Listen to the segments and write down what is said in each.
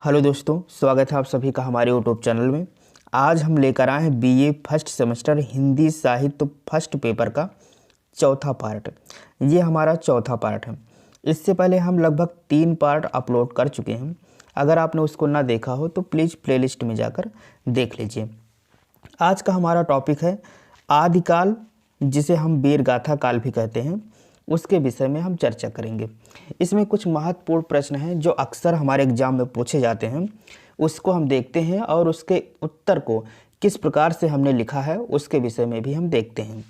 Hello दोस्तों, स्वागत है आप सभी का हमारे यूट्यूब चैनल में। आज हम लेकर आए हैं बीए फर्स्ट सेमेस्टर हिंदी साहित्य फर्स्ट पेपर का चौथा पार्ट। ये हमारा चौथा पार्ट है। इससे पहले हम लगभग 3 पार्ट अपलोड कर चुके हैं। अगर आपने उसको ना देखा हो तो प्लीज़ प्लेलिस्ट में जाकर देख लीजिए। आज का हमारा टॉपिक है आदिकाल, जिसे हम वीर गाथा काल भी कहते हैं। उसके विषय में हम चर्चा करेंगे। इसमें कुछ महत्वपूर्ण प्रश्न हैं जो अक्सर हमारे एग्जाम में पूछे जाते हैं। उसको हम देखते हैं और उसके उत्तर को किस प्रकार से हमने लिखा है उसके विषय में भी हम देखते हैं।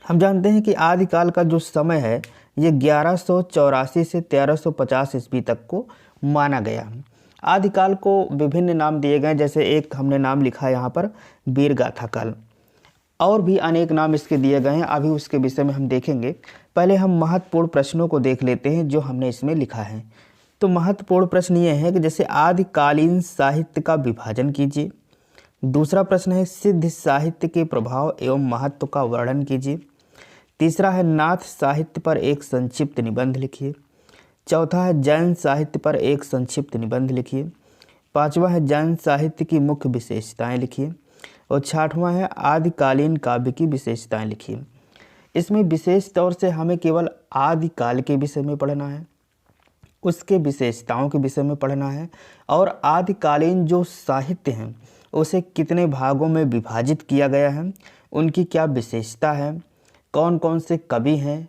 हम जानते हैं कि आदिकाल का जो समय है ये 1184 से 1350 ईस्वी तक को माना गया है। आदिकाल को विभिन्न नाम दिए गए, जैसे एक हमने नाम लिखा है यहाँ पर वीर गाथा काल, और भी अनेक नाम इसके दिए गए हैं। अभी उसके विषय में हम देखेंगे। पहले हम महत्वपूर्ण प्रश्नों को देख लेते हैं जो हमने इसमें लिखा है। तो महत्वपूर्ण प्रश्न ये है कि जैसे आदिकालीन साहित्य का विभाजन कीजिए। दूसरा प्रश्न है सिद्ध साहित्य के प्रभाव एवं महत्व का वर्णन कीजिए। तीसरा है नाथ साहित्य पर एक संक्षिप्त निबंध लिखिए। चौथा है जैन साहित्य पर एक संक्षिप्त निबंध लिखिए। पांचवा है जैन साहित्य की मुख्य विशेषताएं लिखिए। और छठवां है आदिकालीन काव्य की विशेषताएं लिखिए। इसमें विशेष तौर से हमें केवल आदिकाल के विषय में पढ़ना है, उसके विशेषताओं के विषय में पढ़ना है, और आदिकालीन जो साहित्य हैं उसे कितने भागों में विभाजित किया गया है, उनकी क्या विशेषता है, कौन कौन से कवि हैं,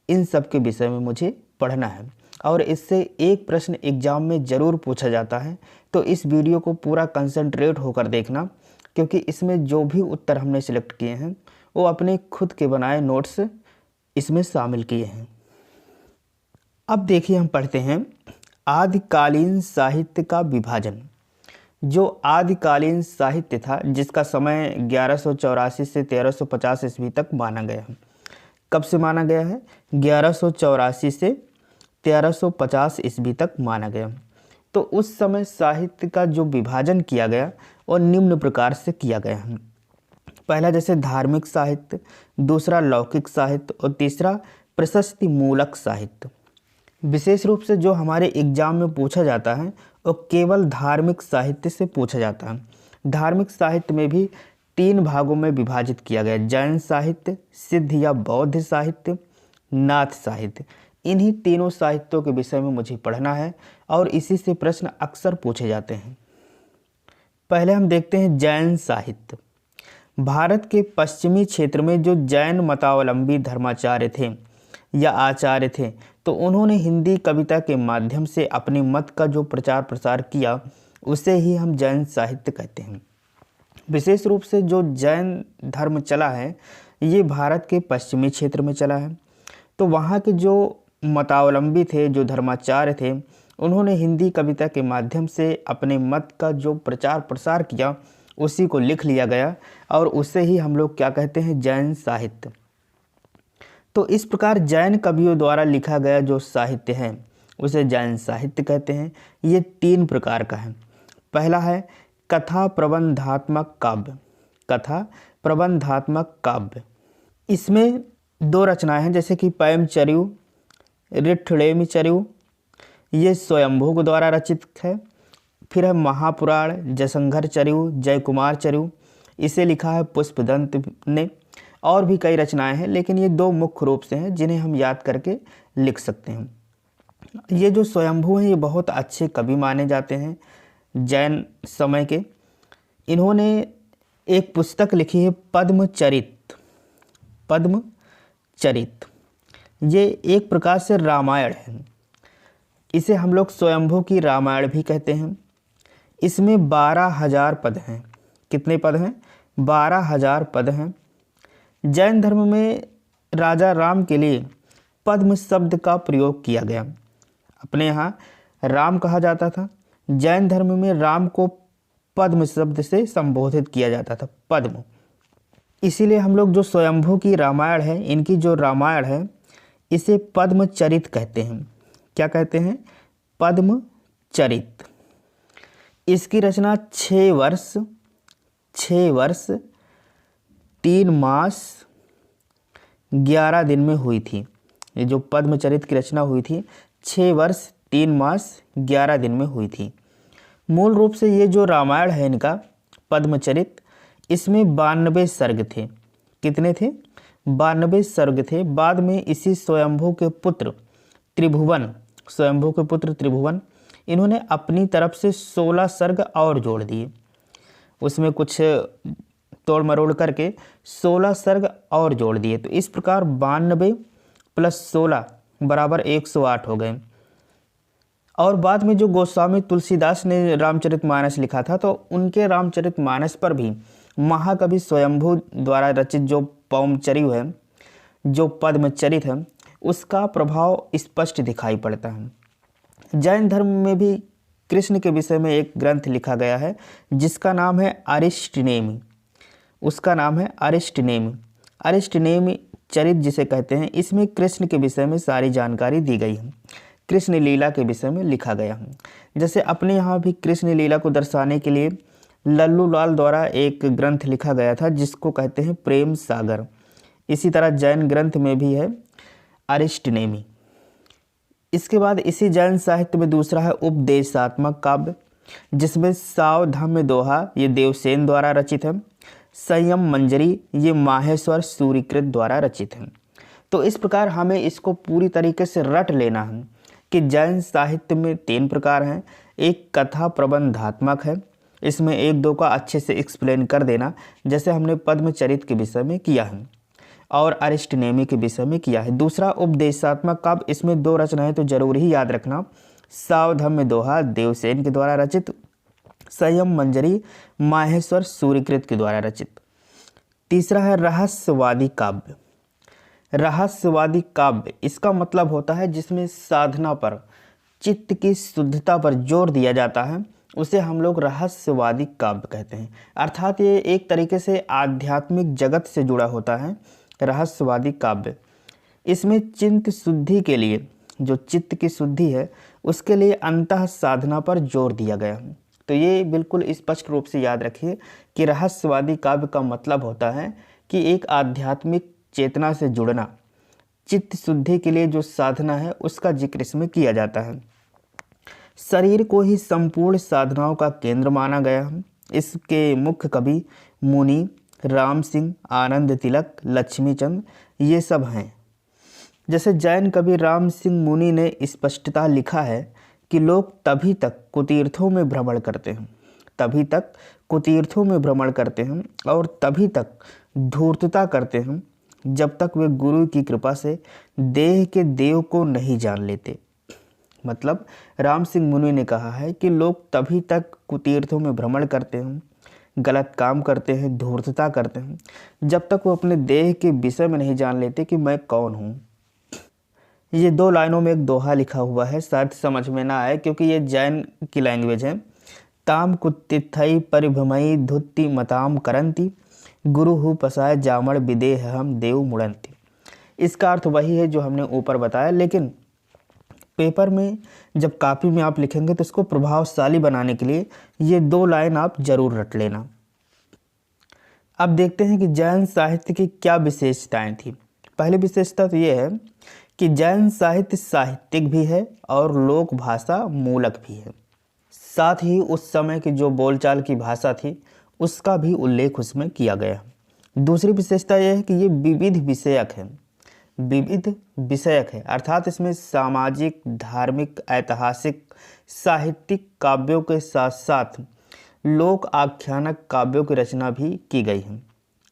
इन सब के विषय में मुझे पढ़ना है। और इससे एक प्रश्न एग्जाम में ज़रूर पूछा जाता है। तो इस वीडियो को पूरा कंसंट्रेट होकर देखना, क्योंकि इसमें जो भी उत्तर हमने सिलेक्ट किए हैं वो अपने खुद के बनाए नोट्स इसमें शामिल किए हैं। अब देखिए, हम पढ़ते हैं आदिकालीन साहित्य का विभाजन। जो आदिकालीन साहित्य था जिसका समय 1184 से 1350 ईस्वी तक माना गया है। कब से माना गया है? 1184 से 1350 ईस्वी तक माना गया। तो उस समय साहित्य का जो विभाजन किया गया वो निम्न प्रकार से किया गया है। पहला जैसे धार्मिक साहित्य, दूसरा लौकिक साहित्य और तीसरा प्रशस्ति मूलक साहित्य। विशेष रूप से जो हमारे एग्जाम में पूछा जाता है वो केवल धार्मिक साहित्य से पूछा जाता है। धार्मिक साहित्य में भी 3 भागों में विभाजित किया गया: जैन साहित्य, सिद्ध या बौद्ध साहित्य, नाथ साहित्य। इन्हीं तीनों साहित्यों के विषय में मुझे पढ़ना है और इसी से प्रश्न अक्सर पूछे जाते हैं। पहले हम देखते हैं जैन साहित्य। भारत के पश्चिमी क्षेत्र में जो जैन मतावलंबी धर्माचार्य थे या आचार्य थे, तो उन्होंने हिंदी कविता के माध्यम से अपने मत का जो प्रचार प्रसार किया उसे ही हम जैन साहित्य कहते हैं। विशेष रूप से जो जैन धर्म चला है ये भारत के पश्चिमी क्षेत्र में चला है। तो वहाँ के जो मतावलंबी थे, जो धर्माचार्य थे, उन्होंने हिंदी कविता के माध्यम से अपने मत का जो प्रचार प्रसार किया उसी को लिख लिया गया और उसे ही हम लोग क्या कहते हैं? जैन साहित्य। तो इस प्रकार जैन कवियों द्वारा लिखा गया जो साहित्य है उसे जैन साहित्य कहते हैं। ये 3 प्रकार का है। पहला है कथा प्रबंधात्मक काव्य। कथा प्रबंधात्मक काव्य, इसमें 2 रचनाएं हैं, जैसे कि पैमचर्यु, ऋठ्ठेमचर्यु, ये स्वयंभू के द्वारा रचित है। फिर है महापुराण, जयशंकर चर्यु, जयकुमार चर्यु, इसे लिखा है पुष्पदंत ने। और भी कई रचनाएं हैं, लेकिन ये 2 मुख्य रूप से हैं जिन्हें हम याद करके लिख सकते हैं। ये जो स्वयंभू हैं ये बहुत अच्छे कवि माने जाते हैं जैन समय के। इन्होंने एक पुस्तक लिखी है पद्मचरित। पद्मचरित ये एक प्रकार से रामायण है। इसे हम लोग स्वयंभू की रामायण भी कहते हैं। इसमें 12,000 पद हैं। कितने पद हैं? 12,000 पद हैं। जैन धर्म में राजा राम के लिए पद्म शब्द का प्रयोग किया गया। अपने यहाँ राम कहा जाता था, जैन धर्म में राम को पद्म शब्द से संबोधित किया जाता था, पद्म। इसीलिए हम लोग जो स्वयंभू की रामायण है, इनकी जो रामायण है इसे पद्मचरित कहते हैं। क्या कहते हैं? पद्मचरित। इसकी रचना 6 वर्ष 3 मास 11 दिन में हुई थी। ये जो पद्मचरित की रचना हुई थी 6 वर्ष 3 मास 11 दिन में हुई थी। मूल रूप से ये जो रामायण है इनका पद्मचरित, इसमें 92 सर्ग थे। कितने थे? 92 सर्ग थे। बाद में इसी स्वयंभू के पुत्र त्रिभुवन इन्होंने अपनी तरफ से 16 सर्ग और जोड़ दिए, उसमें कुछ तोड़ मरोड़ करके 16 सर्ग और जोड़ दिए। तो इस प्रकार 92 + 16 बराबर 108 हो गए। और बाद में जो गोस्वामी तुलसीदास ने रामचरितमानस लिखा था, तो उनके रामचरितमानस पर भी महाकवि स्वयंभू द्वारा रचित जो पौमचरित है, जो पद्मचरित है, उसका प्रभाव स्पष्ट दिखाई पड़ता है। जैन धर्म में भी कृष्ण के विषय में एक ग्रंथ लिखा गया है जिसका नाम है अरिष्टनेमि। उसका नाम है अरिष्टनेमि। अरिष्टनेमि चरित जिसे कहते हैं, इसमें कृष्ण के विषय में सारी जानकारी दी गई है, कृष्ण लीला के विषय में लिखा गया है। जैसे अपने यहाँ भी कृष्ण लीला को दर्शाने के लिए लल्लू लाल द्वारा एक ग्रंथ लिखा गया था जिसको कहते हैं प्रेम सागर। इसी तरह जैन ग्रंथ में भी है अरिष्टनेमि। इसके बाद इसी जैन साहित्य में दूसरा है उपदेशात्मक काव्य, जिसमें सावधाम्य दोहा ये देवसेन द्वारा रचित है, संयम मंजरी ये माहेश्वर सूर्यकृत द्वारा रचित है। तो इस प्रकार हमें इसको पूरी तरीके से रट लेना है कि जैन साहित्य में 3 प्रकार हैं। एक कथा प्रबंधात्मक है, इसमें 1-2 का अच्छे से एक्सप्लेन कर देना, जैसे हमने पद्मचरित के विषय में किया है और अरिष्टनेमि के विषय में किया है। दूसरा उपदेशात्मक काव्य, इसमें 2 रचनाएं तो जरूर ही याद रखना, सावधाम्य दोहा देवसेन के द्वारा रचित, संयम मंजरी माहेश्वर सूर्यकृत के द्वारा रचित। तीसरा है रहस्यवादी काव्य। रहस्यवादी काव्य इसका मतलब होता है जिसमें साधना पर, चित्त की शुद्धता पर जोर दिया जाता है, उसे हम लोग रहस्यवादी काव्य कहते हैं। अर्थात ये एक तरीके से आध्यात्मिक जगत से जुड़ा होता है रहस्यवादी काव्य। इसमें चित्त शुद्धि के लिए, जो चित्त की शुद्धि है उसके लिए अंतः साधना पर जोर दिया गया है। तो ये बिल्कुल स्पष्ट रूप से याद रखिए कि रहस्यवादी काव्य का मतलब होता है कि एक आध्यात्मिक चेतना से जुड़ना, चित्त शुद्धि के लिए जो साधना है उसका जिक्र इसमें किया जाता है। शरीर को ही संपूर्ण साधनाओं का केंद्र माना गया है। इसके मुख्य कवि मुनि राम सिंह, आनंद तिलक, लक्ष्मीचंद ये सब हैं। जैसे जैन कवि राम सिंह मुनि ने स्पष्टता लिखा है कि लोग तभी तक कुतीर्थों में भ्रमण करते हैं, और तभी तक धूर्तता करते हैं जब तक वे गुरु की कृपा से देह के देव को नहीं जान लेते। मतलब राम सिंह मुनि ने कहा है कि लोग तभी तक कुतीर्थों में भ्रमण करते हैं, गलत काम करते हैं, धूर्तता करते हैं, जब तक वो अपने देह के विषय में नहीं जान लेते कि मैं कौन हूँ। ये 2 लाइनों में एक दोहा लिखा हुआ है, शायद समझ में ना आए क्योंकि ये जैन की लैंग्वेज है। ताम कुत्तिथई परिभ्रमई धुत्ति मताम करंती, गुरु हु पसाय जामड़ विदेह हम देव मुड़ंती। इसका अर्थ वही है जो हमने ऊपर बताया, लेकिन पेपर में जब कॉपी में आप लिखेंगे तो इसको प्रभावशाली बनाने के लिए ये 2 लाइन आप जरूर रट लेना। अब देखते हैं कि जैन साहित्य की क्या विशेषताएं थी। पहली विशेषता तो ये है कि जैन साहित्य साहित्यिक भी है और लोक भाषा मूलक भी है। साथ ही उस समय की जो बोलचाल की भाषा थी उसका भी उल्लेख उसमें किया गया। दूसरी विशेषता यह है कि ये विविध विषयक है, अर्थात इसमें सामाजिक, धार्मिक, ऐतिहासिक, साहित्यिक काव्यों के साथ साथ लोक आख्यानक काव्यों की रचना भी की गई है।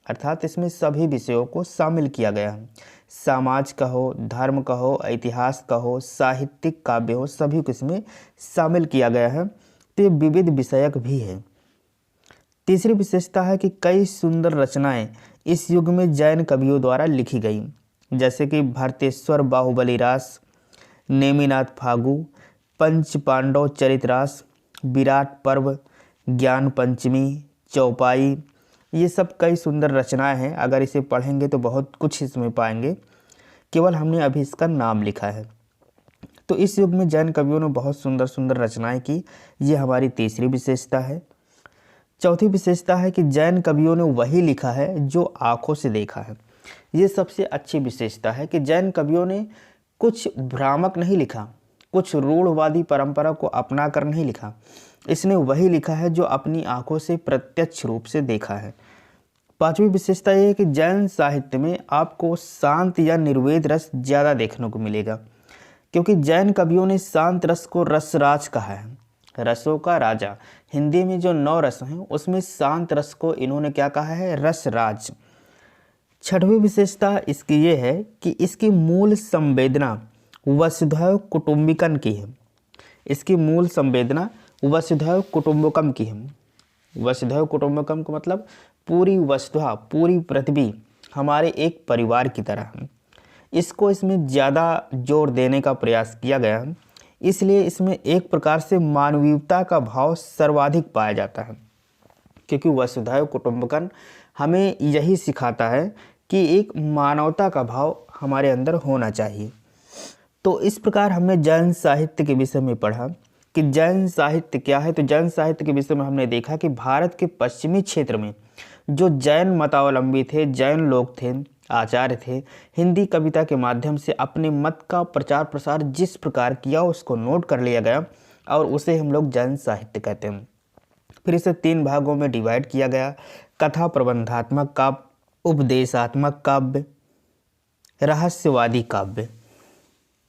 अर्थात इसमें सभी विषयों को शामिल किया गया है। समाज का हो, धर्म का हो, इतिहास का हो, साहित्यिक काव्य हो, सभी को इसमें शामिल किया गया है। तो ये विविध विषयक भी है। तीसरी विशेषता है कि कई सुंदर रचनाएं इस युग में जैन कवियों द्वारा लिखी गई, जैसे कि भरतेश्वर बाहुबली रास, नेमिनाथ फागु, पंच पांडव चरित रास, विराट पर्व, ज्ञान पंचमी, चौपाई, ये सब कई सुंदर रचनाएं हैं। अगर इसे पढ़ेंगे तो बहुत कुछ इसमें पाएंगे, केवल हमने अभी इसका नाम लिखा है। तो इस युग में जैन कवियों ने बहुत सुंदर सुंदर रचनाएं की, ये हमारी तीसरी विशेषता है। चौथी विशेषता है कि जैन कवियों ने वही लिखा है जो आंखों से देखा है। ये सबसे अच्छी विशेषता है कि जैन कवियों ने कुछ भ्रामक नहीं लिखा, कुछ रूढ़वादी परंपरा को अपना कर नहीं लिखा। इसने वही लिखा है जो अपनी आंखों से प्रत्यक्ष रूप से देखा है। पांचवी विशेषता ये है कि जैन साहित्य में आपको शांत या निर्वेद रस ज़्यादा देखने को मिलेगा, क्योंकि जैन कवियों ने शांत रस को रसराज कहा है, रसों का राजा। हिंदी में जो 9 रस हैं उसमें शांत रस को इन्होंने क्या कहा है, रसराज। छठवीं विशेषता इसकी ये है कि इसकी मूल संवेदना वसुधैव कुटुंबकम की है। इसकी मूल संवेदना वसुधैव कुटुंबकम की है। वसुधैव कुटुंबकम का मतलब पूरी वसुधा, पूरी पृथ्वी हमारे एक परिवार की तरह है। इसको इसमें ज़्यादा जोर देने का प्रयास किया गया है, इसलिए इसमें एक प्रकार से मानवीयता का भाव सर्वाधिक पाया जाता है, क्योंकि वसुधैव कुटुंबकम हमें यही सिखाता है कि एक मानवता का भाव हमारे अंदर होना चाहिए। तो इस प्रकार हमने जैन साहित्य के विषय में पढ़ा कि जैन साहित्य क्या है। तो जैन साहित्य के विषय में हमने देखा कि भारत के पश्चिमी क्षेत्र में जो जैन मतावलंबी थे, जैन लोग थे, आचार्य थे, हिंदी कविता के माध्यम से अपने मत का प्रचार प्रसार जिस प्रकार किया उसको नोट कर लिया गया और उसे हम लोग जैन साहित्य कहते हैं। फिर इसे 3 भागों में डिवाइड किया गया: कथा प्रबंधात्मक काव्य, उपदेशात्मक काव्य, रहस्यवादी काव्य।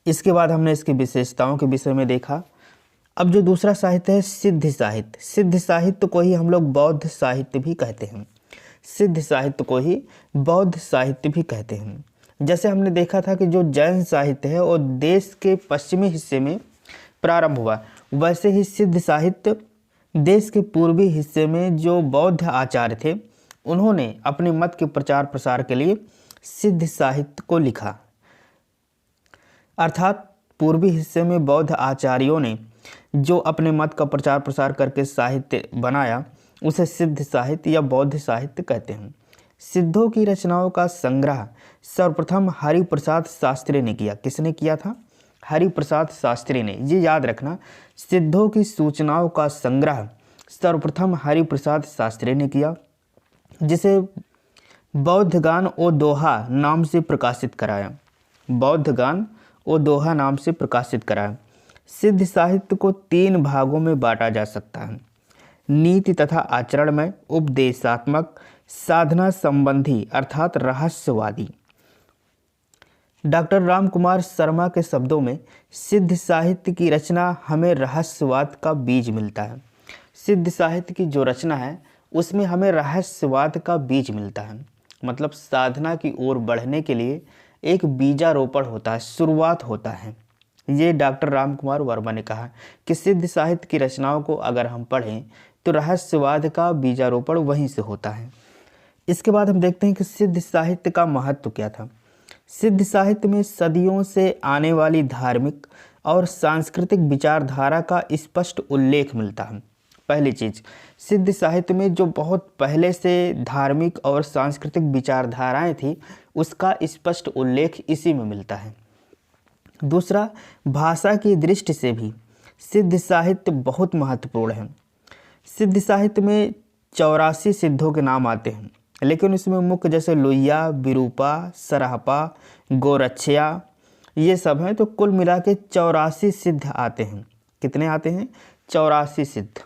इसके बाद हमने इसकी विशेषताओं के विषय में देखा। अब जो दूसरा साहित्य है सिद्ध साहित्य। सिद्ध साहित्य को ही हम लोग बौद्ध साहित्य भी कहते हैं। सिद्ध साहित्य को ही बौद्ध साहित्य भी कहते हैं। जैसे हमने देखा था कि जो जैन साहित्य है वो देश के पश्चिमी हिस्से में प्रारंभ हुआ, वैसे ही सिद्ध साहित्य देश के पूर्वी हिस्से में जो बौद्ध आचार्य थे उन्होंने अपने मत के प्रचार प्रसार के लिए सिद्ध साहित्य को लिखा। अर्थात पूर्वी हिस्से में बौद्ध आचार्यों ने जो अपने मत का प्रचार प्रसार करके साहित्य बनाया उसे सिद्ध साहित्य या बौद्ध साहित्य कहते हैं। सिद्धों की रचनाओं का संग्रह सर्वप्रथम हरिप्रसाद शास्त्री ने किया। किसने किया था? हरिप्रसाद शास्त्री ने। ये याद रखना, सिद्धों की सूचनाओं का संग्रह सर्वप्रथम हरिप्रसाद शास्त्री ने किया, जिसे बौद्धगान ओ दोहा नाम से प्रकाशित कराया। बौद्धगान ओ दोहा नाम से प्रकाशित कराया। सिद्ध साहित्य को 3 भागों में बांटा जा सकता है: नीति तथा आचरण में, उपदेशात्मक, साधना संबंधी अर्थात रहस्यवादी। डॉक्टर रामकुमार शर्मा के शब्दों में सिद्ध साहित्य की रचना हमें रहस्यवाद का बीज मिलता है। सिद्ध साहित्य की जो रचना है उसमें हमें रहस्यवाद का बीज मिलता है, मतलब साधना की ओर बढ़ने के लिए एक बीजारोपण होता है, शुरुआत होता है। ये डॉक्टर रामकुमार वर्मा ने कहा कि सिद्ध साहित्य की रचनाओं को अगर हम पढ़ें तो रहस्यवाद का बीजारोपण वहीं से होता है। इसके बाद हम देखते हैं कि सिद्ध साहित्य का महत्व क्या था। सिद्ध साहित्य में सदियों से आने वाली धार्मिक और सांस्कृतिक विचारधारा का स्पष्ट उल्लेख मिलता है। पहली चीज़, सिद्ध साहित्य में जो बहुत पहले से धार्मिक और सांस्कृतिक विचारधाराएं थी उसका स्पष्ट उल्लेख इसी में मिलता है। दूसरा, भाषा की दृष्टि से भी सिद्ध साहित्य बहुत महत्वपूर्ण है। सिद्ध साहित्य में 84 सिद्धों के नाम आते हैं, लेकिन इसमें मुख्य जैसे लुइया, विरूपा, सराहपा, गोरक्षया ये सब हैं, तो कुल मिला के 84 सिद्ध आते हैं। कितने आते हैं? 84 सिद्ध।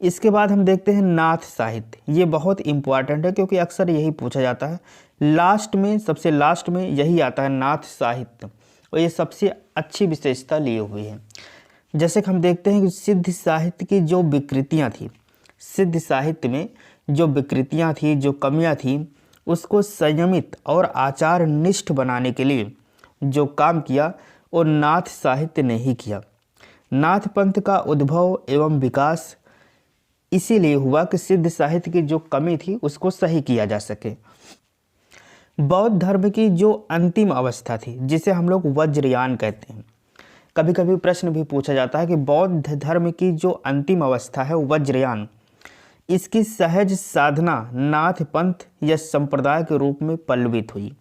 इसके बाद हम देखते हैं नाथ साहित्य। ये बहुत इम्पॉर्टेंट है क्योंकि अक्सर यही पूछा जाता है। लास्ट में, सबसे लास्ट में यही आता है नाथ साहित्य, और ये सबसे अच्छी विशेषता लिए हुई है। जैसे कि हम देखते हैं कि सिद्ध साहित्य की जो विकृतियाँ थी, सिद्ध साहित्य में जो विकृतियाँ थी, जो कमियाँ थी, उसको संयमित और आचार निष्ठ बनाने के लिए जो काम किया वो नाथ साहित्य ने ही किया। नाथ पंथ का उद्भव एवं विकास इसीलिए हुआ कि सिद्ध साहित्य की जो कमी थी उसको सही किया जा सके। बौद्ध धर्म की जो अंतिम अवस्था थी, जिसे हम लोग वज्रयान कहते हैं, कभी कभी प्रश्न भी पूछा जाता है कि बौद्ध धर्म की जो अंतिम अवस्था है वज्रयान, इसकी सहज साधना नाथ पंथ या संप्रदाय के रूप में पल्लवित हुई।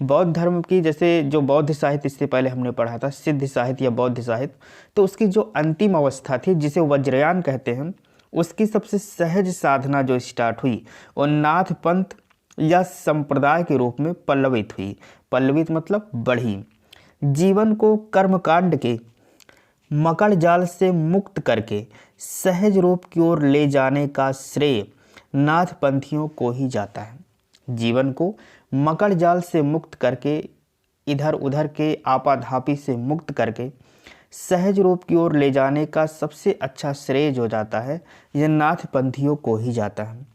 बौद्ध धर्म की, जैसे जो बौद्ध साहित्य इससे पहले हमने पढ़ा था, सिद्ध साहित्य या बौद्ध साहित्य, तो उसकी जो अंतिम अवस्था थी जिसे वज्रयान कहते हैं, उसकी सबसे सहज साधना जो स्टार्ट हुई वो नाथ पंथ या संप्रदाय के रूप में पल्लवित हुई। पल्लवित मतलब बढ़ी। जीवन को कर्मकांड के मकड़ जाल से मुक्त करके सहज रूप की ओर ले जाने का श्रेय नाथ पंथियों को ही जाता है। जीवन को मकड़ जाल से मुक्त करके, इधर उधर के आपाधापी से मुक्त करके सहज रूप की ओर ले जाने का सबसे अच्छा श्रेय जो जाता है, यह नाथ पंथियों को ही जाता है।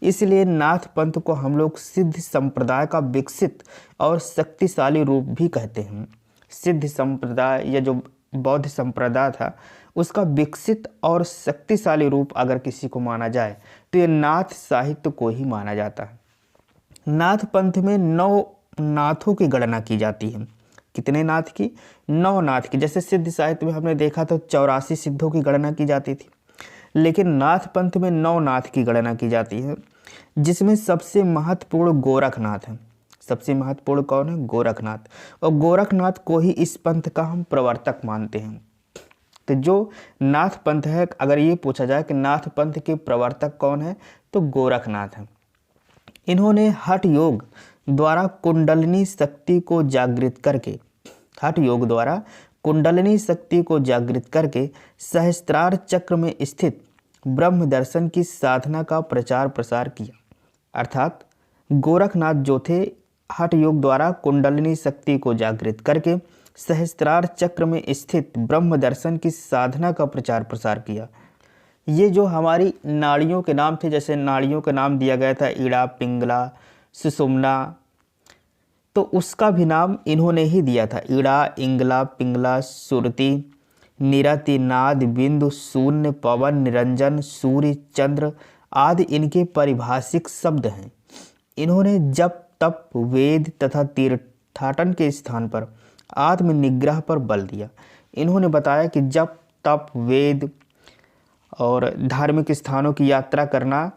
इसलिए नाथ पंथ को हम लोग सिद्ध संप्रदाय का विकसित और शक्तिशाली रूप भी कहते हैं। सिद्ध संप्रदाय या जो बौद्ध संप्रदाय था, उसका विकसित और शक्तिशाली रूप अगर किसी को माना जाए तो ये नाथ साहित्य को ही माना जाता है। नाथ पंथ में 9 नाथों की गणना की जाती है। कितने नाथ की? 9 नाथ की। जैसे सिद्ध साहित्य में हमने देखा तो 84 सिद्धों की गणना की जाती थी, लेकिन नाथ पंथ में 9 नाथ की गणना की जाती है, जिसमें सबसे महत्वपूर्ण गोरखनाथ है। सबसे महत्वपूर्ण कौन है? गोरखनाथ। और गोरखनाथ को ही इस पंथ का हम प्रवर्तक मानते हैं। तो जो नाथ पंथ है, अगर ये पूछा जाए कि नाथ पंथ के प्रवर्तक कौन है, तो गोरखनाथ है। इन्होंने हठ योग द्वारा कुंडलिनी शक्ति को जागृत करके, हठ योग द्वारा कुंडलिनी शक्ति को जागृत करके सहस्त्रार चक्र में स्थित ब्रह्म दर्शन की साधना का प्रचार प्रसार किया। अर्थात गोरखनाथ जो थे, हठ योग द्वारा कुंडलिनी शक्ति को जागृत करके सहस्त्रार चक्र में स्थित ब्रह्म दर्शन की साधना का प्रचार प्रसार किया। ये जो हमारी नाड़ियों के नाम थे, जैसे नाड़ियों का नाम दिया गया था ईड़ा, पिंगला, सुषुम्ना, तो उसका भी नाम इन्होंने ही दिया था। ईड़ा, इंगला, पिंगला, सुरति, निरति, नाद, बिंदु, शून्य, पवन, निरंजन, सूर्य, चंद्र आदि इनके पारिभाषिक शब्द हैं। इन्होंने जप, तप, वेद तथा तीर्थाटन के स्थान पर आत्मनिग्रह पर बल दिया। इन्होंने बताया कि जप, तप, वेद और धार्मिक स्थानों की यात्रा करना,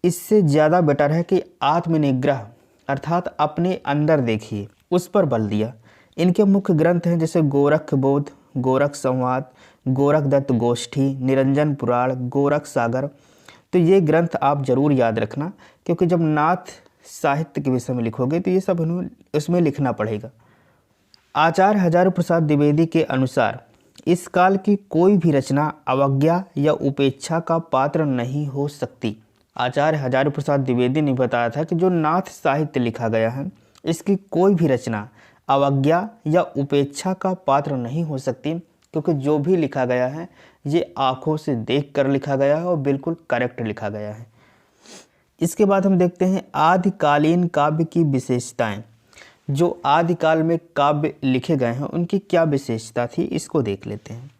इससे ज़्यादा बेटर है कि आत्मनिग्रह अर्थात अपने अंदर देखिए, उस पर बल दिया। इनके मुख्य ग्रंथ हैं जैसे गोरख बोध, गोरख संवाद, गोरख दत्त गोष्ठी, निरंजन पुराण, गोरख सागर। तो ये ग्रंथ आप जरूर याद रखना, क्योंकि जब नाथ साहित्य के विषय में लिखोगे तो ये सब उसमें लिखना पड़ेगा। आचार्य हजारी प्रसाद द्विवेदी के अनुसार इस काल की कोई भी रचना अवज्ञा या उपेक्षा का पात्र नहीं हो सकती। आचार्य हजारी प्रसाद द्विवेदी ने बताया था कि जो नाथ साहित्य लिखा गया है, इसकी कोई भी रचना अवज्ञा या उपेक्षा का पात्र नहीं हो सकती, क्योंकि जो भी लिखा गया है ये आँखों से देख कर लिखा गया है और बिल्कुल करेक्ट लिखा गया है। इसके बाद हम देखते हैं आदिकालीन काव्य की विशेषताएं। जो आदिकाल में काव्य लिखे गए हैं उनकी क्या विशेषता थी, इसको देख लेते हैं।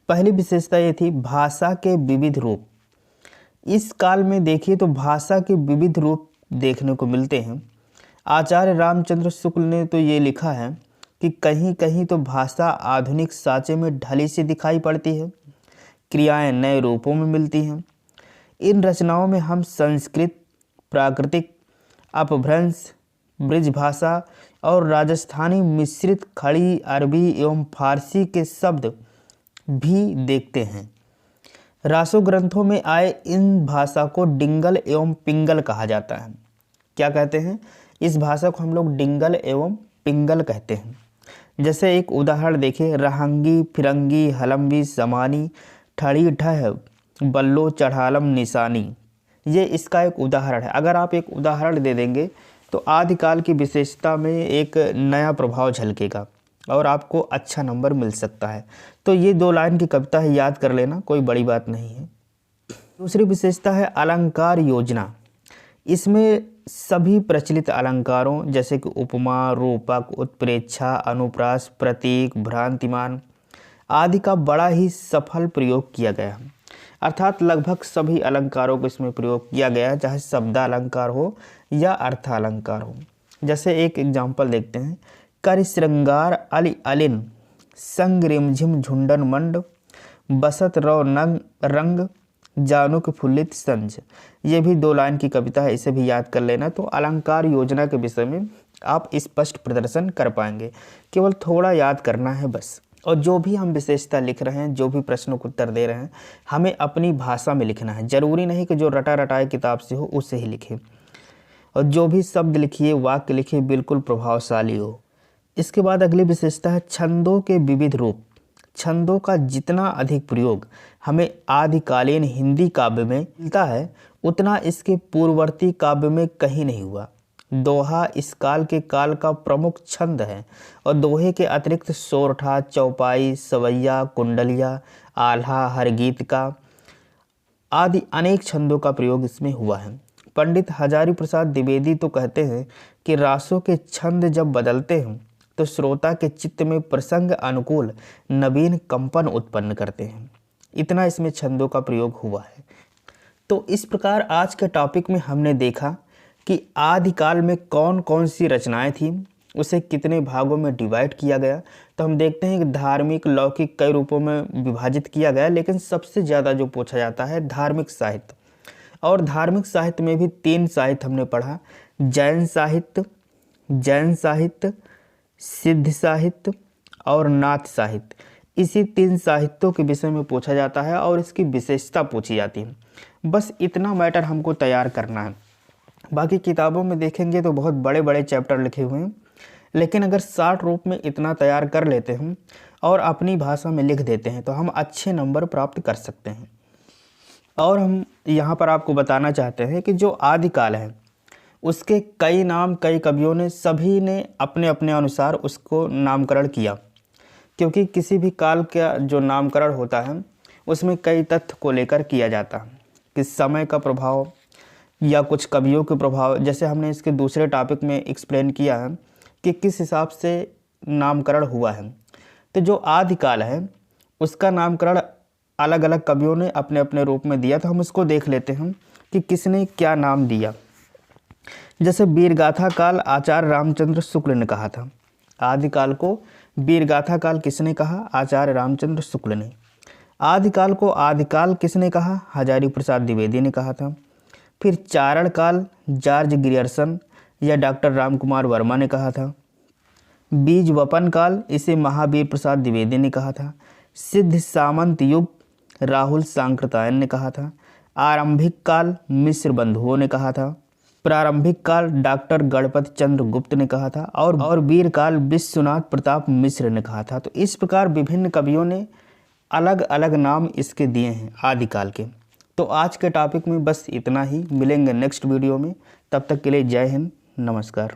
पहली विशेषता ये थी भाषा के विविध रूप। इस काल में देखिए तो भाषा के विविध रूप देखने को मिलते हैं। आचार्य रामचंद्र शुक्ल ने तो ये लिखा है कि कहीं कहीं तो भाषा आधुनिक साँचे में ढली सी दिखाई पड़ती है, क्रियाएं नए रूपों में मिलती हैं। इन रचनाओं में हम संस्कृत, प्राकृतिक, अपभ्रंश, ब्रिज भाषा और राजस्थानी मिश्रित खड़ी, अरबी एवं फारसी के शब्द भी देखते हैं। रासो ग्रंथों में आए इन भाषा को डिंगल एवं पिंगल कहा जाता है। क्या कहते हैं? इस भाषा को हम लोग डिंगल एवं पिंगल कहते हैं। जैसे एक उदाहरण देखिए, रहंगी, फिरंगी, हलम्बी, समानी, ठड़ी, ढह, बल्लो, चढ़ालम, निशानी। ये इसका एक उदाहरण है। अगर आप एक उदाहरण दे देंगे तो आदिकाल की विशेषता में एक नया प्रभाव झलकेगा और आपको अच्छा नंबर मिल सकता है। तो ये 2 लाइन की कविता है, याद कर लेना, कोई बड़ी बात नहीं है। दूसरी विशेषता है अलंकार योजना। इसमें सभी प्रचलित अलंकारों जैसे कि उपमा, रूपक, उत्प्रेक्षा, अनुप्रास, प्रतीक, भ्रांतिमान आदि का बड़ा ही सफल प्रयोग किया गया है। अर्थात लगभग सभी अलंकारों को इसमें प्रयोग किया गया है, चाहे शब्दालंकार हो या अर्थालंकार हो। जैसे एक एग्जाम्पल देखते हैं, कर श्रृंगार अली अलिन, संग रिमझिम झुंडन मंड, बसत रव नंग रंग, जानुक फुल्लित संज। ये भी 2 लाइन की कविता है, इसे भी याद कर लेना। तो अलंकार योजना के विषय में आप स्पष्ट प्रदर्शन कर पाएंगे, केवल थोड़ा याद करना है बस। और जो भी हम विशेषता लिख रहे हैं, जो भी प्रश्नों को उत्तर दे रहे हैं, हमें अपनी भाषा में लिखना है। जरूरी नहीं कि जो रटा रटाए किताब से हो उससे ही लिखें। और जो भी शब्द लिखिए, वाक्य लिखिए, बिल्कुल प्रभावशाली हो। इसके बाद अगली विशेषता है छंदों के विविध रूप। छंदों का जितना अधिक प्रयोग हमें आदिकालीन हिंदी काव्य में मिलता है, उतना इसके पूर्ववर्ती काव्य में कहीं नहीं हुआ। दोहा इस काल के काल का प्रमुख छंद है और दोहे के अतिरिक्त सोरठा, चौपाई, सवैया, कुंडलिया, आल्हा, हरगीत का आदि अनेक छंदों का प्रयोग इसमें हुआ है। पंडित हजारी प्रसाद द्विवेदी तो कहते हैं कि रासों के छंद जब बदलते हैं तो श्रोता के चित्त में प्रसंग अनुकूल नवीन कंपन उत्पन्न करते हैं। इतना इसमें छंदों का प्रयोग हुआ है। तो इस प्रकार आज के टॉपिक में हमने देखा कि आदिकाल में कौन कौन सी रचनाएं थीं, उसे कितने भागों में डिवाइड किया गया। तो हम देखते हैं कि धार्मिक, लौकिक कई रूपों में विभाजित किया गया, लेकिन सबसे ज़्यादा जो पूछा जाता है धार्मिक साहित्य। और धार्मिक साहित्य में भी 3 साहित्य हमने पढ़ा, जैन साहित्य, सिद्ध साहित्य और नाथ साहित्य। इसी 3 साहित्यों के विषय में पूछा जाता है और इसकी विशेषता पूछी जाती है। बस इतना मैटर हमको तैयार करना है। बाकी किताबों में देखेंगे तो बहुत बड़े बड़े चैप्टर लिखे हुए हैं, लेकिन अगर शॉर्ट रूप में इतना तैयार कर लेते हैं और अपनी भाषा में लिख देते हैं तो हम अच्छे नंबर प्राप्त कर सकते हैं। और हम यहाँ पर आपको बताना चाहते हैं कि जो आदिकाल है उसके कई नाम कई कवियों ने, सभी ने अपने अपने अनुसार उसको नामकरण किया, क्योंकि किसी भी काल का जो नामकरण होता है उसमें कई तथ्य को लेकर किया जाता है कि समय का प्रभाव या कुछ कवियों के प्रभाव, जैसे हमने इसके दूसरे टॉपिक में एक्सप्लेन किया है कि किस हिसाब से नामकरण हुआ है। तो जो आदिकाल है उसका नामकरण अलग अलग कवियों ने अपने अपने रूप में दिया। तो हम उसको देख लेते हैं कि किसने क्या नाम दिया। जैसे वीरगाथा काल आचार्य रामचंद्र शुक्ल ने कहा था। आदिकाल को वीरगाथा काल किसने कहा? आचार्य रामचंद्र शुक्ल ने। आदिकाल को आदिकाल किसने कहा? हजारी प्रसाद द्विवेदी ने कहा था। फिर चारण काल जॉर्ज ग्रियर्सन या डॉक्टर रामकुमार वर्मा ने कहा था। बीज वपन काल इसे महावीर प्रसाद द्विवेदी ने कहा था। सिद्ध सामंत युग राहुल सांकृत्यायन ने कहा था। आरंभिक काल मिश्र बंधुओं ने कहा था। प्रारंभिक काल डॉक्टर गणपत चंद्र गुप्त ने कहा था और वीर काल विश्वनाथ प्रताप मिश्र ने कहा था। तो इस प्रकार विभिन्न कवियों ने अलग अलग नाम इसके दिए हैं आदिकाल के। तो आज के टॉपिक में बस इतना ही। मिलेंगे नेक्स्ट वीडियो में, तब तक के लिए जय हिंद, नमस्कार।